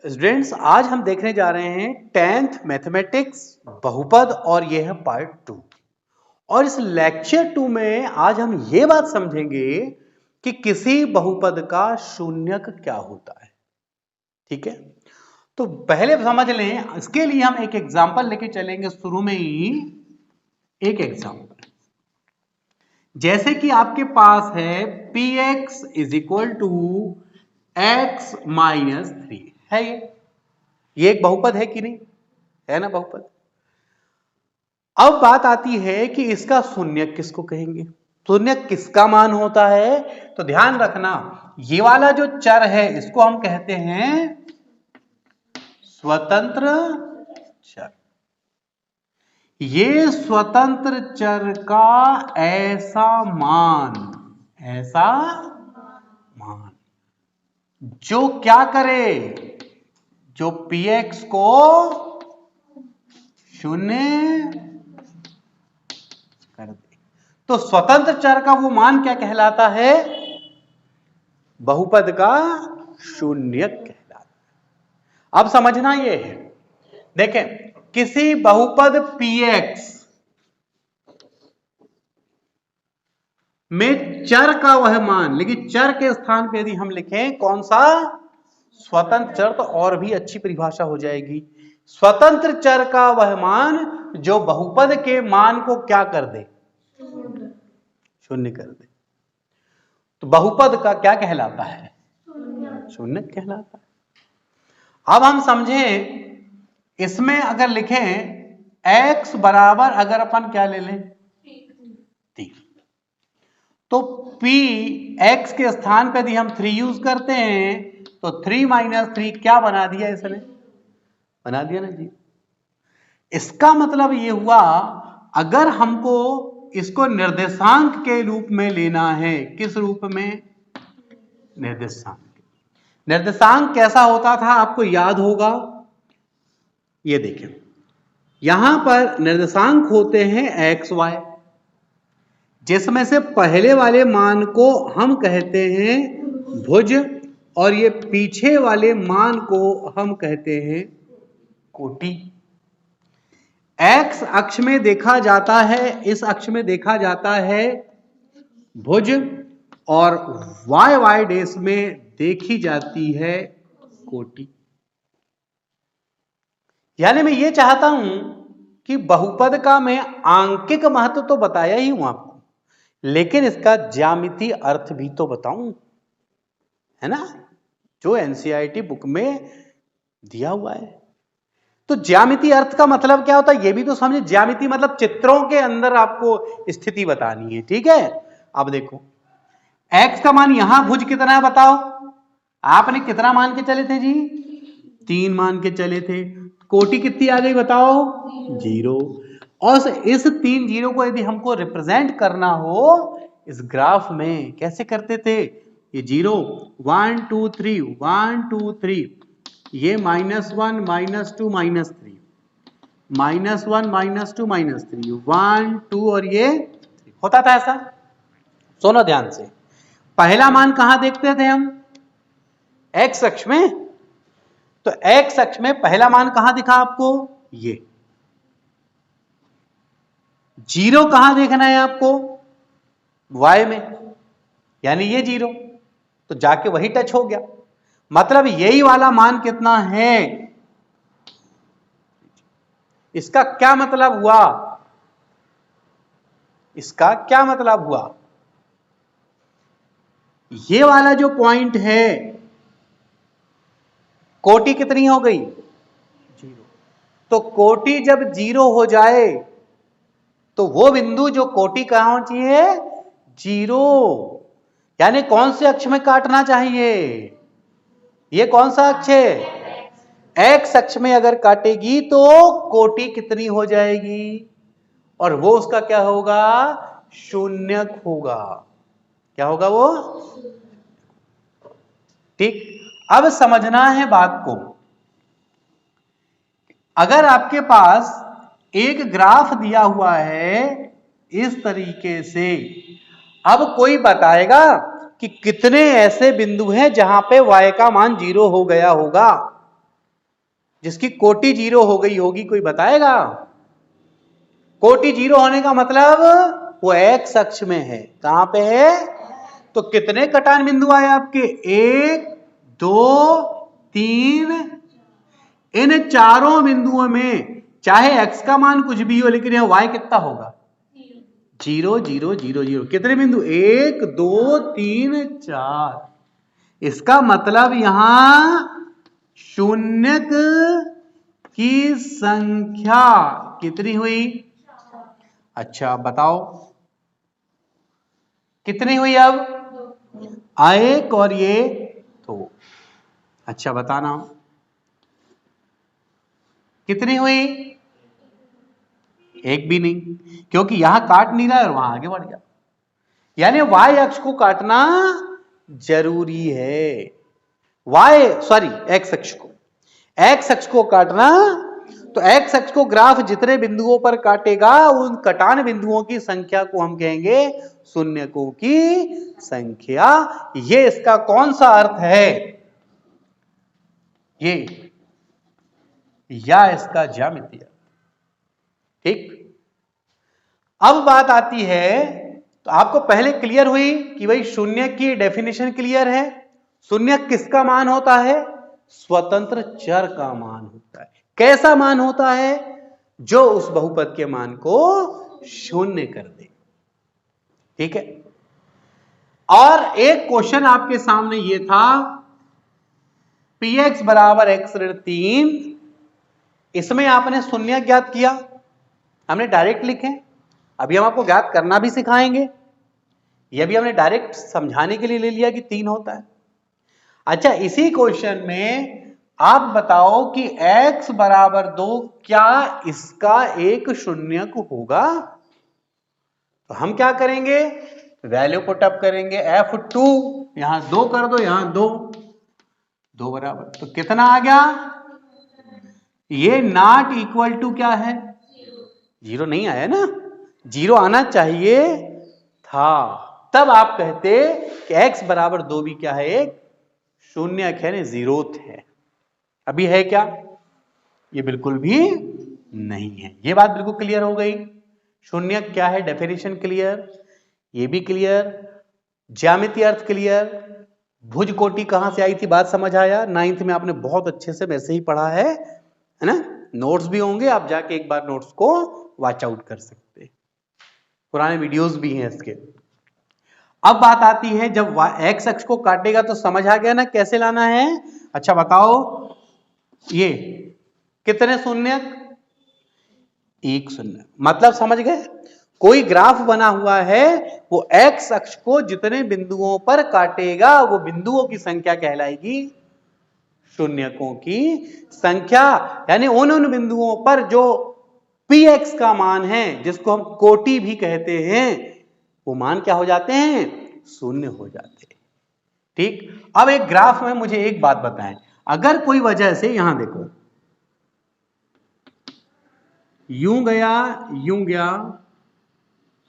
Students, आज हम देखने जा रहे हैं 10th मैथमेटिक्स बहुपद और यह है पार्ट 2। और इस लेक्चर 2 में आज हम ये बात समझेंगे कि किसी बहुपद का शून्यक क्या होता है। ठीक है, तो पहले समझ लें। इसके लिए हम एक एग्जांपल लेके चलेंगे। शुरू में ही एक एग्जांपल, जैसे कि आपके पास है px is equal to x minus 3 है। ये एक बहुपद है कि नहीं, है ना बहुपद। अब बात आती है कि इसका शून्यक किसको कहेंगे, शून्यक किसका मान होता है। तो ध्यान रखना, ये वाला जो चर है इसको हम कहते हैं स्वतंत्र चर। ये स्वतंत्र चर का ऐसा मान जो क्या करे, जो px को शून्य कर दे। तो स्वतंत्र चर का वो मान क्या कहलाता है, बहुपद का शून्यक कहलाता है। अब समझना ये है, देखें किसी बहुपद px में चर का वह मान, लेकिन चर के स्थान पे यदि हम लिखें कौन सा, स्वतंत्र चर, तो और भी अच्छी परिभाषा हो जाएगी। स्वतंत्र चर का वह मान जो बहुपद के मान को क्या कर दे, शून्य कर दे। तो बहुपद का क्या कहलाता है, शून्य कहलाता है। अब हम समझें, इसमें अगर लिखें x बराबर, अगर अपन क्या ले लें 3, तो p x के स्थान पे यदि हम 3 यूज करते हैं तो 3 माइनस 3 क्या बना दिया, इसने बना दिया ना जी। इसका मतलब ये हुआ, अगर हमको इसको निर्देशांक के रूप में लेना है, किस रूप में, निर्देशांक। निर्देशांक कैसा होता था आपको याद होगा, ये देखें यहां पर निर्देशांक होते हैं x y, जिसमें से पहले वाले मान को हम कहते हैं भुज और ये पीछे वाले मान को हम कहते हैं कोटि। x अक्ष में देखा जाता है, इस अक्ष में देखा जाता है भुज, और y डेश में देखी जाती है कोटि। यानी मैं ये चाहता हूं कि बहुपद का मैं आंकिक महत्व तो बताया ही हूं आपको, लेकिन इसका ज्यामितीय अर्थ भी तो बताऊं, है ना, जो एनसीईआरटी बुक में दिया हुआ है। तो ज्यामितीय अर्थ का मतलब क्या होता है, ये भी तो समझे। ज्यामिति मतलब चित्रों के अंदर आपको स्थिति बतानी है। ठीक है, अब देखो x का मान यहां भुज कितना है बताओ, आपने कितना मान के चले थे जी, 3 मान के चले थे। कोटि कितनी आ गई बताओ, 0। और इस 3 0 को यदि हमको रिप्रेजेंट करना हो इस ग्राफ में, कैसे करते थे, ये 0 1 2 3 1 2 3, ये -1 -2 -3, -1 -2 -3 1 2 और ये 3 होता था ऐसा। सुनो ध्यान से, पहला मान कहां देखते थे हम, x अक्ष में। तो x अक्ष में पहला मान कहां दिखा आपको, ये 0 कहां देखना है आपको, y में, यानी ये 0, तो जाके वही टच हो गया। मतलब यही वाला मान कितना है, इसका क्या मतलब हुआ, इसका क्या मतलब हुआ, ये वाला जो पॉइंट है, कोटि कितनी हो गई, 0। तो कोटि जब 0 हो जाए तो वो बिंदु जो कोटि कहां पहुंची है, 0। यानी कौन से अक्ष में काटना चाहिए, ये कौन सा अक्ष है, x अक्ष में अगर काटेगी तो कोटि कितनी हो जाएगी, और वो उसका क्या होगा, शून्यक होगा। क्या होगा वो, ठीक। अब समझना है बात को, अगर आपके पास एक ग्राफ दिया हुआ है इस तरीके से, अब कोई बताएगा कि कितने ऐसे बिंदु हैं जहां पे y का मान 0 हो गया होगा। जिसकी कोटि 0 हो गई होगी, कोई बताएगा? कोटि 0 होने का मतलब वो एक्स अक्ष में है। कहां पे है? तो कितने कटान बिंदु आए आपके? 1 2 3। इन चारों बिंदुओं में चाहे x का मान कुछ भी हो, लेकिन यह y कितना होगा? 0 0 0 0। कितने बिंदु? 1 2 3 4। इसका मतलब यहां शून्यक की संख्या कितनी हुई? अच्छा बताओ कितनी हुई? अब एक और ये तो अच्छा बताना कितनी हुई? एक भी नहीं, क्योंकि यहां काट नहीं रहा है और वहां आगे बढ़ गया। यानी y अक्ष को काटना जरूरी है। x अक्ष को, x अक्ष को काटना। तो x अक्ष को ग्राफ जितने बिंदुओं पर काटेगा उन कटान बिंदुओं की संख्या को हम कहेंगे शून्यकों की संख्या। ये इसका कौन सा अर्थ है? ये या इसका ज्यामितीय। ठीक, अब बात आती है, तो आपको पहले क्लियर हुई कि भाई शून्य की डेफिनेशन क्लियर है। शून्य किसका मान होता है? स्वतंत्र चर का मान होता है। कैसा मान होता है? जो उस बहुपद के मान को शून्य कर दे। ठीक है। और एक क्वेश्चन आपके सामने ये था, px बराबर x ऋण 3। इसमें आपने शून्य ज्ञात किया, हमने डायरेक्ट लिखे। अभी हम आपको ज्ञात करना भी सिखाएंगे। यह भी हमने डायरेक्ट समझाने के लिए ले लिया कि 3 होता है। अच्छा, इसी क्वेश्चन में आप बताओ कि x बराबर 2 क्या इसका एक शून्यक होगा? तो हम क्या करेंगे? वैल्यू पुटअप करेंगे f2। यहां 2 कर दो, यहां 2 2 बराबर, तो कितना आ गया? ये नॉट इक्वल टू क्या है? 0 नहीं आया ना, 0 आना चाहिए था, तब आप कहते कि x बराबर 2 भी क्या है? एक शून्यक है, ना जीरोथ है। अभी है क्या? ये बिल्कुल भी नहीं है। ये बात बिल्कुल क्लियर हो गई। शून्यक क्या है, डेफिनेशन क्लियर, ये भी क्लियर, ज्यामितीय अर्थ क्लियर, भुज कोटि कहां से आई थी बात समझ आया। 9th में आपने बहुत अच्छे से वैसे ही पढ़ा है ना? नोट्स भी होंगे, आप जाके एक बार नोट्स को वॉच आउट कर सकते हैं, पुराने वीडियोस भी हैं इसके। अब बात आती है, जब x अक्ष को काटेगा तो समझ आ गया ना कैसे लाना है। अच्छा बताओ, ये कितने शून्यक? एक शून्य। मतलब समझ गए? कोई ग्राफ बना हुआ है, वो x अक्ष को जितने बिंदुओं पर काटेगा वो बिंदुओं की संख्या कहलाएगी शून्यकों की संख्या। यानी उन बिंदुओं पर जो px का मान है, जिसको हम कोटि भी कहते हैं, वो मान क्या हो जाते हैं? शून्य हो जाते हैं। ठीक। अब एक ग्राफ में मुझे एक बात बताएं, अगर कोई वजह से यहां देखो यूं गया, यूं गया,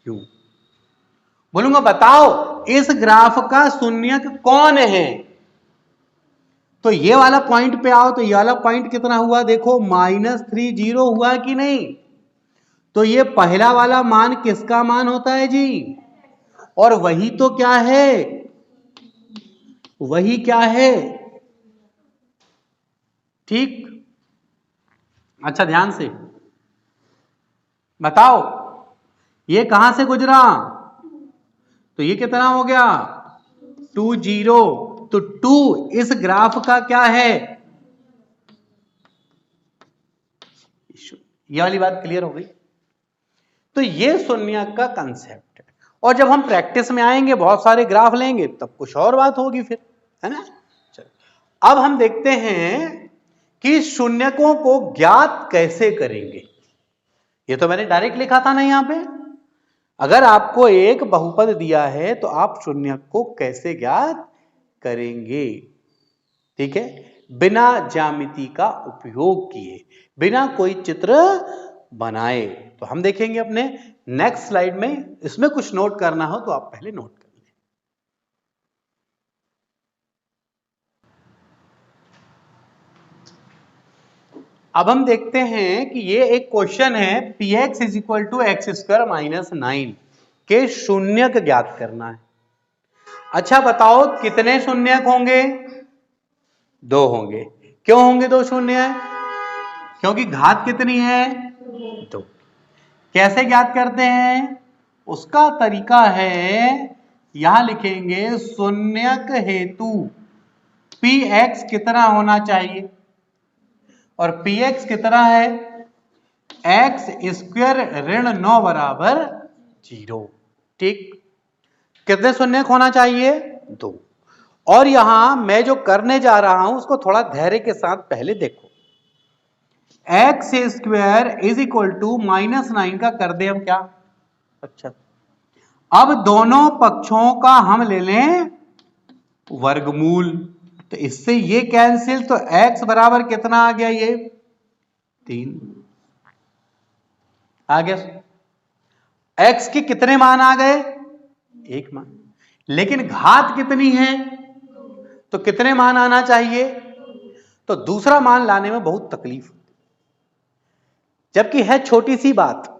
यूं, बोलूंगा बताओ इस ग्राफ का शून्यक कौन है? तो ये वाला पॉइंट पे आओ, तो ये वाला पॉइंट कितना हुआ? देखो -30 हुआ कि नहीं? तो ये पहला वाला मान किसका मान होता है जी? और वही तो क्या है? वही क्या है? ठीक। अच्छा ध्यान से बताओ, ये कहां से गुजरा? तो ये कितना हो गया? 2 0। तो 2 इस ग्राफ का क्या है? ये वाली बात क्लियर हो गई। तो ये शून्यक का कंसेप्ट है। और जब हम प्रैक्टिस में आएंगे, बहुत सारे ग्राफ लेंगे, तब कुछ और बात होगी फिर, है ना? चलो अब हम देखते हैं कि शून्यकों को ज्ञात कैसे करेंगे। ये तो मैंने डायरेक्ट लिखा था ना यहां पे। अगर आपको एक बहुपद दिया है तो आप शून्यक को कैसे ज्ञात करेंगे? ठीक है, बिना ज्यामिति का उपयोग किए, बिना कोई चित्र बनाए। तो हम देखेंगे अपने नेक्स्ट स्लाइड में। इसमें कुछ नोट करना हो तो आप पहले नोट कर लें। अब हम देखते हैं कि ये एक क्वेश्चन है px is equal to x square minus 9 के शून्यक ज्ञात करना है। अच्छा बताओ कितने शून्यक होंगे? 2 होंगे। क्यों होंगे 2 शून्य? क्योंकि घात कितनी है? 2। कैसे ज्ञात करते हैं? उसका तरीका है, यहां लिखेंगे शून्यक हेतु px कितना होना चाहिए, और px कितना है? एक्स स्क्वायर ऋण 9 बराबर 0। ठीक, कितने शून्यक होना चाहिए? 2। और यहां मैं जो करने जा रहा हूं उसको थोड़ा धैर्य के साथ पहले देखो। X square is equal to minus 9 का कर दे हम क्या? अच्छा, अब दोनों पक्षों का हम ले लें वर्गमूल, तो इससे ये कैंसिल, तो x बराबर कितना आ गया? ये 3 आ गया। x के कितने मान आ गए? 1 मान। लेकिन घात कितनी है, तो कितने मान आना चाहिए? तो दूसरा मान लाने में बहुत तकलीफ होती, जबकि है छोटी सी बात।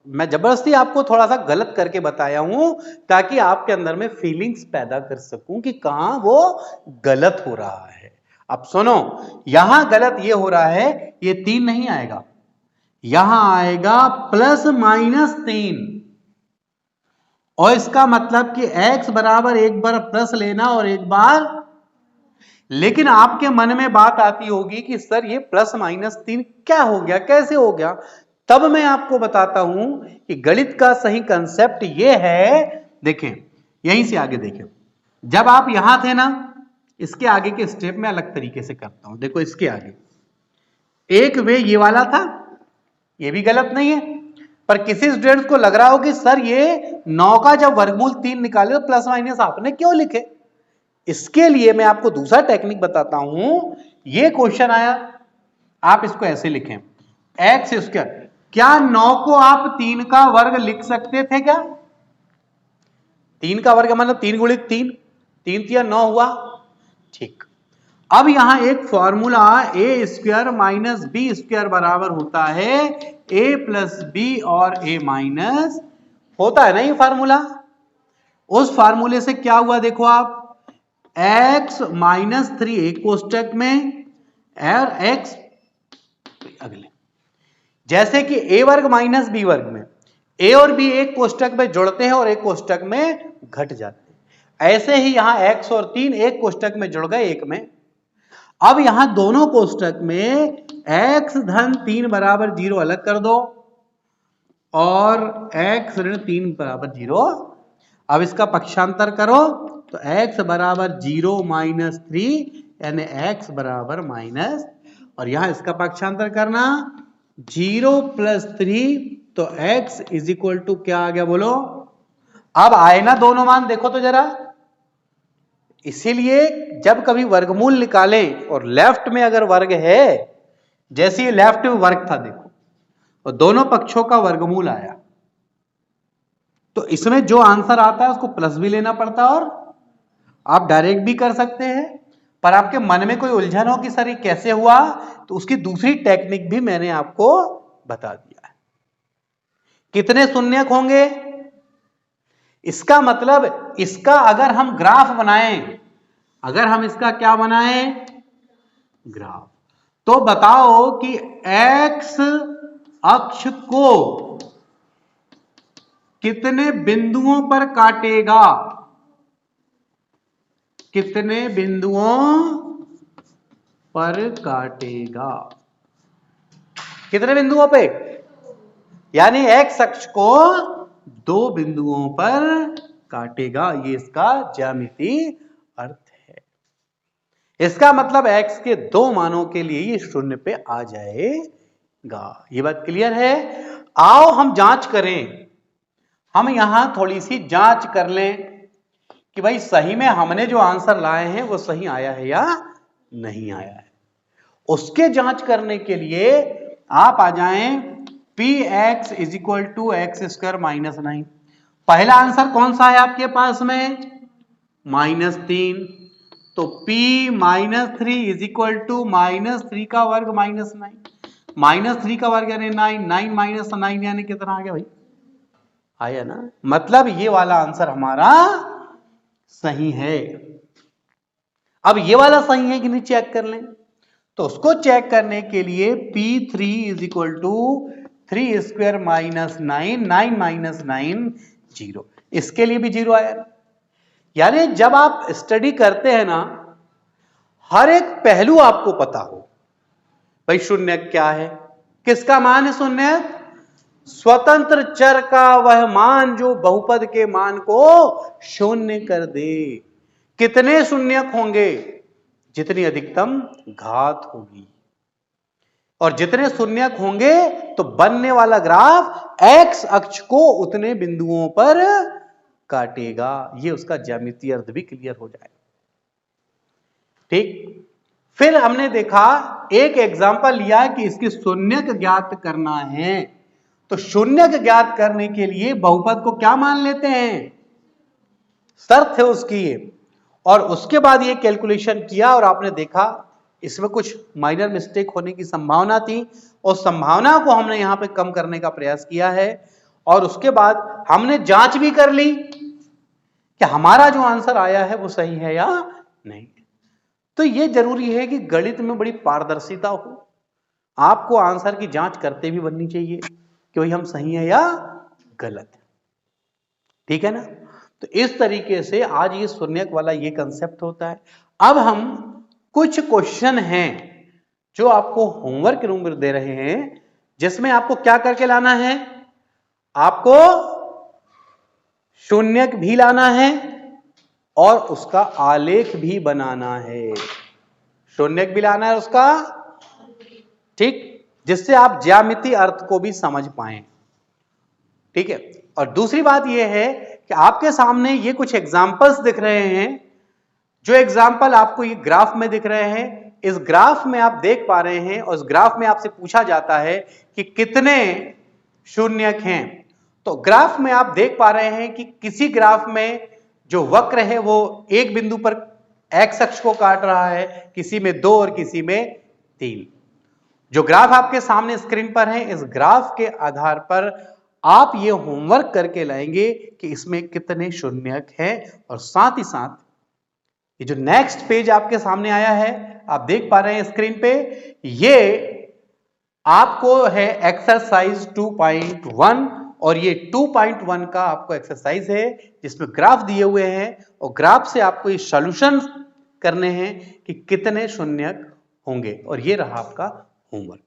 मैं जबरदस्ती आपको थोड़ा सा गलत करके बताया हूं ताकि आपके अंदर में फीलिंग्स पैदा कर सकूं कि कहां वो गलत हो रहा है। अब सुनो, यहां गलत ये हो रहा है, ये 3 नहीं आएगा, यहां आएगा प्लस माइनस 3, और इसका मतलब कि x बराबर एक बार प्लस लेना और एक बार, लेकिन आपके मन में बात आती होगी कि सर ये प्लस माइनस 3 क्या हो गया, कैसे हो गया? तब मैं आपको बताता हूं कि गणित का सही कंसेप्ट ये है। देखें, यहीं से आगे देखें, जब आप यहां थे ना, इसके आगे के स्टेप में अलग तरीके से करता हूं। देखो इसके आगे एक वे ये वाला था, ये भी गलत नहीं है, पर किसी स्टूडेंट को लग रहा हो कि सर ये 9 का जब वर्गमूल 3 निकाले तो प्लस माइनस आपने क्यों लिखे? इसके लिए मैं आपको दूसरा टेक्निक बताता हूं। ये क्वेश्चन आया, आप इसको ऐसे लिखें, एक्स स्क्वायर, क्या 9 को आप 3 का वर्ग लिख सकते थे क्या? 3 का वर्ग मतलब 3 गुणित 3, 3 तिया 9 हुआ। ठीक, अब यहां एक फॉर्मूला ए स्क्वायर माइनस बी स्क्वायर बराबर होता है ए प्लस बी और ए माइनस, होता है ना ये फार्मूला। उस फार्मूले से क्या हुआ देखो आप, x माइनस 3 एक कोष्टक में और x अगले, जैसे कि a वर्ग माइनस बी वर्ग में a और b एक कोष्टक में जुड़ते हैं और एक कोष्टक में घट जाते हैं, ऐसे ही यहां x और 3 एक कोष्टक में जुड़ गए एक में। अब यहां दोनों कोष्टक में x धन 3 बराबर 0 अलग कर दो और x ऋण 3 बराबर 0। अब इसका पक्षांतर करो तो x बराबर 0 माइनस 3, यानी x बराबर माइनस, और यहां इसका पक्षांतर करना 0 प्लस 3, तो x इज इक्वल टू क्या आ गया बोलो? अब आए ना दोनों मान, देखो तो जरा। इसीलिए जब कभी वर्गमूल निकालें और लेफ्ट में अगर वर्ग है, जैसे ये लेफ्ट में वर्ग था देखो, और दोनों पक्षों का वर्गमूल आया, तो इसमें जो आंसर आता है उसको प्लस भी लेना पड़ता है, और आप डायरेक्ट भी कर सकते हैं। पर आपके मन में कोई उलझन हो कि सर ये कैसे हुआ, तो उसकी दूसरी टेक्निक भी मैंने आपको बता दिया है। कितने शून्यक होंगे? इसका मतलब इसका अगर हम ग्राफ बनाएं, अगर हम इसका क्या बनाएं, ग्राफ, तो बताओ कि x अक्ष को कितने बिंदुओं पर काटेगा? कितने बिंदुओं पर काटेगा? कितने बिंदुओं पे? यानी x अक्ष को 2 बिंदुओं पर काटेगा, ये इसका ज्यामितीय अर्थ है। इसका मतलब x के 2 मानों के लिए ये 0 पे आ जाएगा। ये बात क्लियर है? आओ हम जांच करें, हम यहां थोड़ी सी जांच कर लें कि भाई सही में हमने जो आंसर लाए हैं वो सही आया है या नहीं आया है। उसके जांच करने के लिए आप आ जाएं px is equal to x square minus 9। पहला आंसर कौन सा है आपके पास में? -3, तो p -3 इज इक्वल टू -3 का वर्ग -9। -3 का वर्ग यानी 9, 9 माइनस 9 यानी कितना आ गया भाई? आया ना? मतलब ये वाला आंसर हमारा सही है। अब ये वाला सही है कि नहीं चेक कर लें। तो उसको चेक करने के लिए P3 is equal to 3 square minus 9, 9 minus 9 0। इसके लिए भी 0 आया। यानी जब आप स्टडी करते हैं ना, हर एक पहलू आपको पता हो। भाई शून्य क्या है, किसका मान है शून्य? स्वतंत्र चर का वह मान जो बहुपद के मान को शून्य कर दे। कितने शून्यक होंगे? जितनी अधिकतम घात होगी। और जितने शून्यक होंगे तो बनने वाला ग्राफ एक्स अक्ष को उतने बिंदुओं पर काटेगा। ये उसका ज्यामितीय अर्थ भी क्लियर हो जाए। ठीक, फिर हमने देखा एक एग्जांपल लिया कि इसकी शून्यक ज्ञात करना है। तो शून्यक ज्ञात करने के लिए बहुपद को क्या मान लेते हैं? शर्त है उसकी ये। और उसके बाद ये कैलकुलेशन किया और आपने देखा इसमें कुछ माइनर मिस्टेक होने की संभावना थी, और संभावना को हमने यहां पे कम करने का प्रयास किया है। और उसके बाद हमने जांच भी कर ली कि हमारा जो आंसर आया है वो सही है या नहीं। तो ये जरूरी है कि गणित में बड़ी पारदर्शिता हो। आपको आंसर की जांच करते भी बननी चाहिए कि भाई हम सही है या गलत है। ठीक है ना? तो इस तरीके से आज ये शून्यक वाला ये कंसेप्ट होता है। अब हम कुछ क्वेश्चन हैं जो आपको होमवर्क के रूप में दे रहे हैं, जिसमें आपको क्या करके लाना है? आपको शून्यक भी लाना है और उसका आलेख भी बनाना है। शून्यक भी लाना है उसका, ठीक, जिससे आप ज्यामितीय अर्थ को भी समझ पाएं। ठीक है। और दूसरी बात यह है कि आपके सामने ये कुछ एग्जाम्पल्स दिख रहे हैं। जो एग्जाम्पल आपको ये ग्राफ में दिख रहे हैं, इस ग्राफ में आप देख पा रहे हैं, और इस ग्राफ में आपसे पूछा जाता है कि कितने शून्यक हैं। तो ग्राफ में आप देख पा रहे हैं कि किसी ग्राफ में जो वक्र है वो एक बिंदु पर एक्स अक्ष को काट रहा है, किसी में 2 और किसी में 3। जो ग्राफ आपके सामने स्क्रीन पर है, इस ग्राफ के आधार पर आप ये होमवर्क करके लाएंगे कि इसमें कितने शून्यक हैं। और साथ ही साथ ये जो नेक्स्ट पेज आपके सामने आया है, आप देख पा रहे हैं स्क्रीन पे, ये आपको है एक्सरसाइज 2.1, और ये 2.1 का आपको एक्सरसाइज है जिसमें ग्राफ दिए हुए हैं, और ग्राफ से आपको ये सॉल्यूशन करने हैं कि कितने शून्यक होंगे। और ये रहा आपका होमवर्क।